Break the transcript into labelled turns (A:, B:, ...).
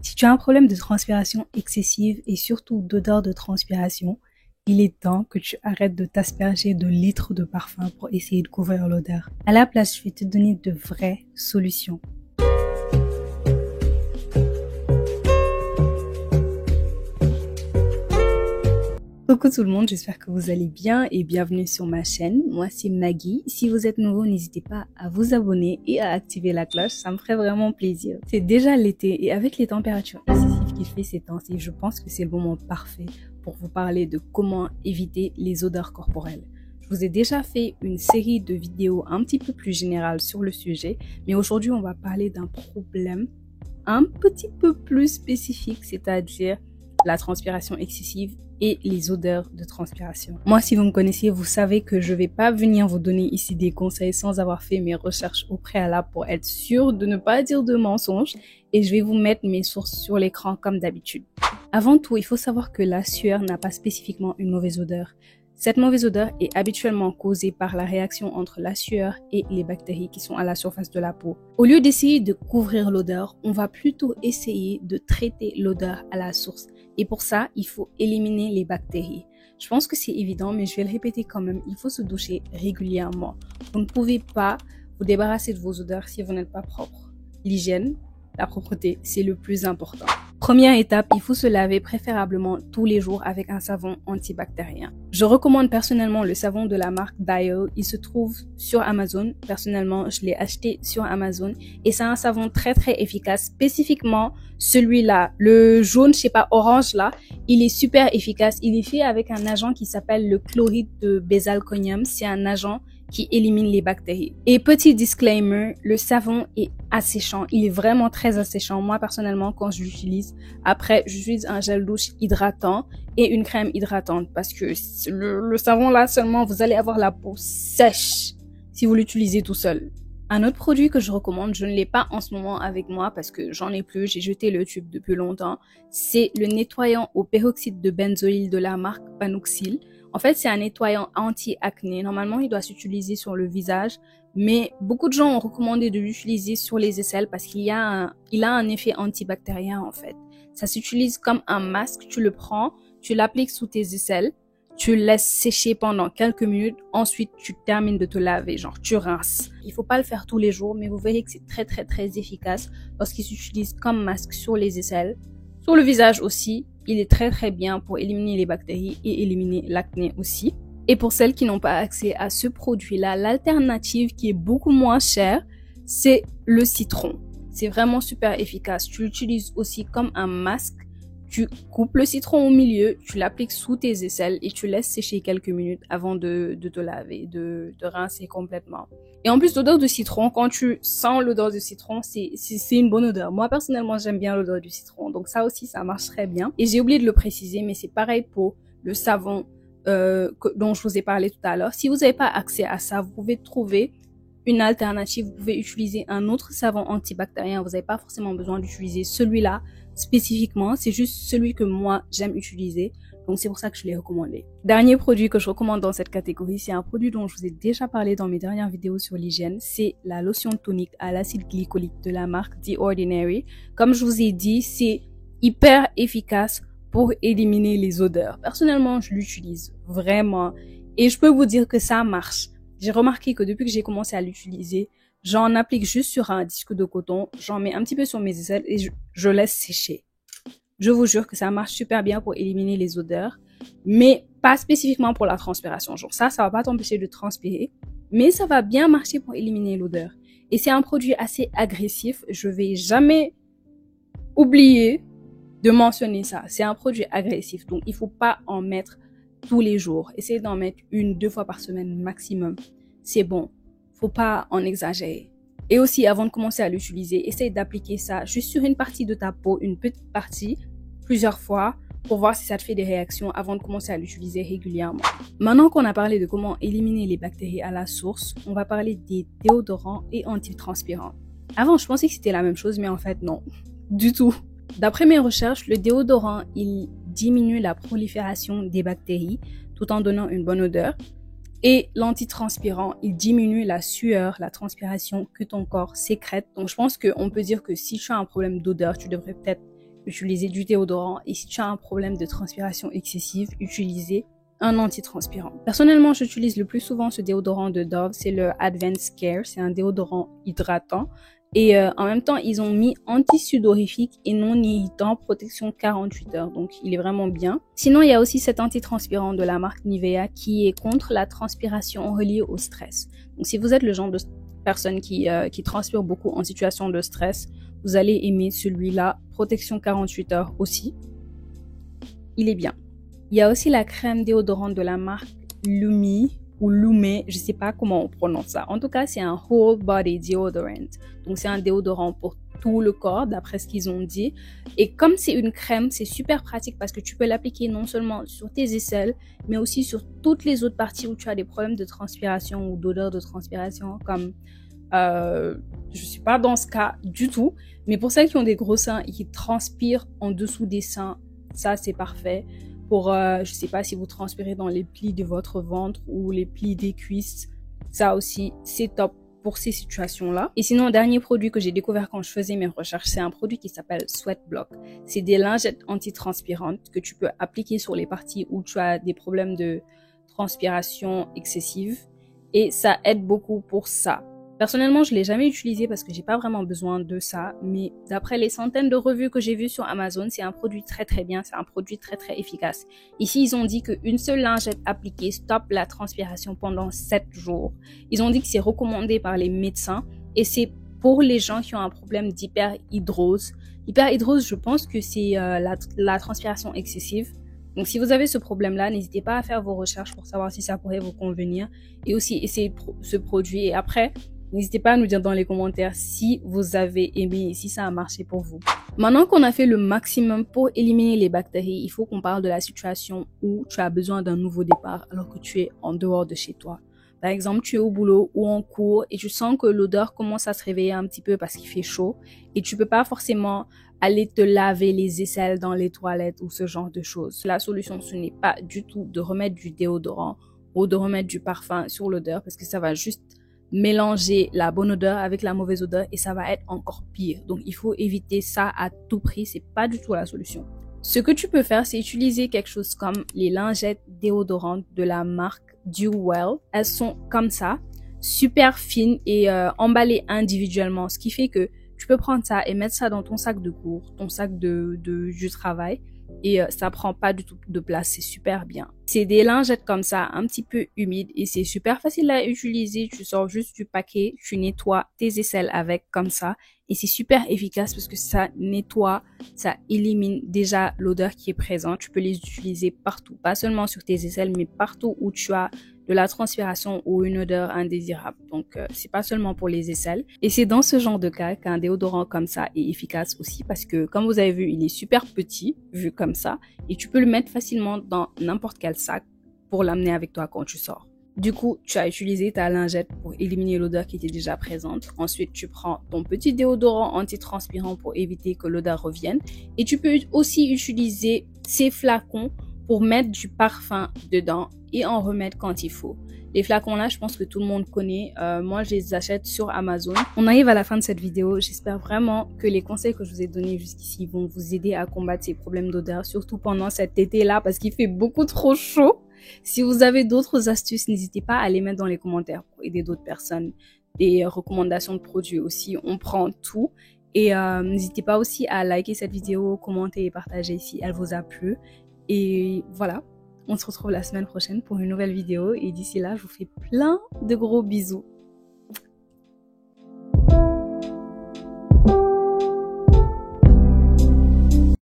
A: Si tu as un problème de transpiration excessive et surtout d'odeur de transpiration, il est temps que tu arrêtes de t'asperger de litres de parfum pour essayer de couvrir l'odeur. À la place, je vais te donner de vraies solutions. Coucou tout le monde, j'espère que vous allez bien et bienvenue sur ma chaîne. Moi c'est Maggie. Si vous êtes nouveau, n'hésitez pas à vous abonner et à activer la cloche, ça me ferait vraiment plaisir. C'est déjà l'été et avec les températures excessives qu'il fait ces temps-ci, je pense que c'est le moment parfait pour vous parler de comment éviter les odeurs corporelles. Je vous ai déjà fait une série de vidéos un petit peu plus générales sur le sujet, mais aujourd'hui on va parler d'un problème un petit peu plus spécifique, c'est-à-dire la transpiration excessive et les odeurs de transpiration. Moi, si vous me connaissez, vous savez que je vais pas venir vous donner ici des conseils sans avoir fait mes recherches au préalable pour être sûr de ne pas dire de mensonges et je vais vous mettre mes sources sur l'écran comme d'habitude. Avant tout, il faut savoir que la sueur n'a pas spécifiquement une mauvaise odeur. Cette mauvaise odeur est habituellement causée par la réaction entre la sueur et les bactéries qui sont à la surface de la peau. Au lieu d'essayer de couvrir l'odeur, on va plutôt essayer de traiter l'odeur à la source. Et pour ça, il faut éliminer les bactéries. Je pense que c'est évident, mais je vais le répéter quand même. Il faut se doucher régulièrement. Vous ne pouvez pas vous débarrasser de vos odeurs si vous n'êtes pas propre. L'hygiène, la propreté, c'est le plus important. Première étape, il faut se laver préférablement tous les jours avec un savon antibactérien. Je recommande personnellement le savon de la marque Dial. Il se trouve sur Amazon. Personnellement, je l'ai acheté sur Amazon et c'est un savon très efficace. Spécifiquement celui-là, le jaune, je sais pas, orange là, il est super efficace. Il est fait avec un agent qui s'appelle le chloride de benzalkonium. C'est un agent qui élimine les bactéries. Et petit disclaimer, le savon est asséchant. Il est vraiment très asséchant. Moi, personnellement, quand je l'utilise, après, j'utilise un gel douche hydratant et une crème hydratante parce que le savon là, seulement, vous allez avoir la peau sèche si vous l'utilisez tout seul. Un autre produit que je recommande, je ne l'ai pas en ce moment avec moi parce que j'en ai plus, j'ai jeté le tube depuis longtemps, c'est le nettoyant au peroxyde de benzoïle de la marque Panoxyl. En fait, c'est un nettoyant anti-acné. Normalement, il doit s'utiliser sur le visage, mais beaucoup de gens ont recommandé de l'utiliser sur les aisselles parce qu'il a un effet antibactérien en fait. Ça s'utilise comme un masque, tu le prends, tu l'appliques sous tes aisselles, tu le laisses sécher pendant quelques minutes, ensuite tu termines de te laver, genre tu rinces. Il faut pas le faire tous les jours, mais vous verrez que c'est très efficace lorsqu'il s'utilise comme masque sur les aisselles. Sur le visage aussi, il est très bien pour éliminer les bactéries et éliminer l'acné aussi. Et pour celles qui n'ont pas accès à ce produit-là, l'alternative qui est beaucoup moins chère, c'est le citron. C'est vraiment super efficace. Tu l'utilises aussi comme un masque. Tu coupes le citron au milieu, tu l'appliques sous tes aisselles et tu laisses sécher quelques minutes avant de te laver, de rincer complètement. Et en plus, l'odeur de citron, quand tu sens l'odeur de citron, c'est une bonne odeur. Moi, personnellement, j'aime bien l'odeur du citron. Donc ça aussi, ça marche très bien. Et j'ai oublié de le préciser, mais c'est pareil pour le savon dont je vous ai parlé tout à l'heure. Si vous n'avez pas accès à ça, vous pouvez trouver une alternative. Vous pouvez utiliser un autre savon antibactérien. Vous n'avez pas forcément besoin d'utiliser celui-là spécifiquement. C'est juste celui que moi, j'aime utiliser. Donc, c'est pour ça que je l'ai recommandé. Dernier produit que je recommande dans cette catégorie, c'est un produit dont je vous ai déjà parlé dans mes dernières vidéos sur l'hygiène. C'est la lotion tonique à l'acide glycolique de la marque The Ordinary. Comme je vous ai dit, c'est hyper efficace pour éliminer les odeurs. Personnellement, je l'utilise vraiment et je peux vous dire que ça marche. J'ai remarqué que depuis que j'ai commencé à l'utiliser, j'en applique juste sur un disque de coton, j'en mets un petit peu sur mes aisselles et je laisse sécher. Je vous jure que ça marche super bien pour éliminer les odeurs, mais pas spécifiquement pour la transpiration. Genre ça va pas t'empêcher de transpirer, mais ça va bien marcher pour éliminer l'odeur. Et c'est un produit assez agressif, je vais jamais oublier de mentionner ça. C'est un produit agressif, donc il faut pas en mettre tous les jours. Essayez d'en mettre 1-2 fois par semaine maximum. C'est bon. Faut pas en exagérer. Et aussi, avant de commencer à l'utiliser, essaye d'appliquer ça juste sur une partie de ta peau, une petite partie, plusieurs fois, pour voir si ça te fait des réactions avant de commencer à l'utiliser régulièrement. Maintenant qu'on a parlé de comment éliminer les bactéries à la source, on va parler des déodorants et antitranspirants. Avant, je pensais que c'était la même chose, mais en fait, non. Du tout. D'après mes recherches, le déodorant, il diminue la prolifération des bactéries tout en donnant une bonne odeur. Et l'antitranspirant, il diminue la sueur, la transpiration que ton corps sécrète. Donc, je pense qu'on peut dire que si tu as un problème d'odeur, tu devrais peut-être utilisez du déodorant. Et si tu as un problème de transpiration excessive, utilisez un antitranspirant. Personnellement, j'utilise le plus souvent ce déodorant de Dove, c'est le Advanced Care, c'est un déodorant hydratant. Et en même temps, ils ont mis anti-sudorifique et non irritant, protection 48 heures. Donc, il est vraiment bien. Sinon, il y a aussi cet antitranspirant de la marque Nivea qui est contre la transpiration reliée au stress. Donc, si vous êtes le genre de personne qui transpire beaucoup en situation de stress, vous allez aimer celui-là. Protection 48 heures aussi. Il est bien. Il y a aussi la crème déodorante de la marque Lumi ou Lume, je sais pas comment on prononce ça. En tout cas, c'est un whole body deodorant. Donc, c'est un déodorant pour tout le corps, d'après ce qu'ils ont dit. Et comme c'est une crème, c'est super pratique parce que tu peux l'appliquer non seulement sur tes aisselles, mais aussi sur toutes les autres parties où tu as des problèmes de transpiration ou d'odeur de transpiration, comme je suis pas dans ce cas du tout. Mais pour celles qui ont des gros seins et qui transpirent en dessous des seins, ça, c'est parfait. Pour, je sais pas si vous transpirez dans les plis de votre ventre ou les plis des cuisses, ça aussi, c'est top pour ces situations-là. Et sinon, dernier produit que j'ai découvert quand je faisais mes recherches, c'est un produit qui s'appelle Sweat Block. C'est des lingettes antitranspirantes que tu peux appliquer sur les parties où tu as des problèmes de transpiration excessive et ça aide beaucoup pour ça. Personnellement, je l'ai jamais utilisé parce que j'ai pas vraiment besoin de ça, mais d'après les centaines de revues que j'ai vues sur Amazon, c'est un produit très très bien, c'est un produit très très efficace. Ici, ils ont dit qu'une seule lingette appliquée stoppe la transpiration pendant 7 jours. Ils ont dit que c'est recommandé par les médecins et c'est pour les gens qui ont un problème d'hyperhidrose. Hyperhidrose, je pense que c'est la transpiration excessive. Donc, si vous avez ce problème-là, n'hésitez pas à faire vos recherches pour savoir si ça pourrait vous convenir et aussi essayer ce produit. Et après, n'hésitez pas à nous dire dans les commentaires si vous avez aimé et si ça a marché pour vous. Maintenant qu'on a fait le maximum pour éliminer les bactéries, il faut qu'on parle de la situation où tu as besoin d'un nouveau départ alors que tu es en dehors de chez toi. Par exemple, tu es au boulot ou en cours et tu sens que l'odeur commence à se réveiller un petit peu parce qu'il fait chaud et tu peux pas forcément aller te laver les aisselles dans les toilettes ou ce genre de choses. La solution, ce n'est pas du tout de remettre du déodorant ou de remettre du parfum sur l'odeur parce que ça va juste mélanger la bonne odeur avec la mauvaise odeur et ça va être encore pire. Donc, il faut éviter ça à tout prix. C'est pas du tout la solution. Ce que tu peux faire, c'est utiliser quelque chose comme les lingettes déodorantes de la marque Duwell. Elles sont comme ça, super fines et emballées individuellement, ce qui fait que tu peux prendre ça et mettre ça dans ton sac de cours, ton sac du travail et ça prend pas du tout de place, c'est super bien. C'est des lingettes comme ça, un petit peu humides et c'est super facile à utiliser. Tu sors juste du paquet, tu nettoies tes aisselles avec comme ça et c'est super efficace parce que ça nettoie, ça élimine déjà l'odeur qui est présente. Tu peux les utiliser partout, pas seulement sur tes aisselles mais partout où tu as de la transpiration ou une odeur indésirable. Donc, c'est pas seulement pour les aisselles. Et c'est dans ce genre de cas qu'un déodorant comme ça est efficace aussi parce que, comme vous avez vu, il est super petit, vu comme ça, et tu peux le mettre facilement dans n'importe quel sac pour l'amener avec toi quand tu sors. Du coup, tu as utilisé ta lingette pour éliminer l'odeur qui était déjà présente. Ensuite, tu prends ton petit déodorant antitranspirant pour éviter que l'odeur revienne. Et tu peux aussi utiliser ces flacons pour mettre du parfum dedans et en remettre quand il faut. Les flacons là, je pense que tout le monde connaît. Moi, je les achète sur Amazon. On arrive à la fin de cette vidéo. J'espère vraiment que les conseils que je vous ai donnés jusqu'ici vont vous aider à combattre ces problèmes d'odeur, surtout pendant cet été-là parce qu'il fait beaucoup trop chaud. Si vous avez d'autres astuces, n'hésitez pas à les mettre dans les commentaires pour aider d'autres personnes. Des recommandations de produits aussi, on prend tout. Et n'hésitez pas aussi à liker cette vidéo, commenter et partager si elle vous a plu. Et voilà, on se retrouve la semaine prochaine pour une nouvelle vidéo et d'ici là, je vous fais plein de gros bisous.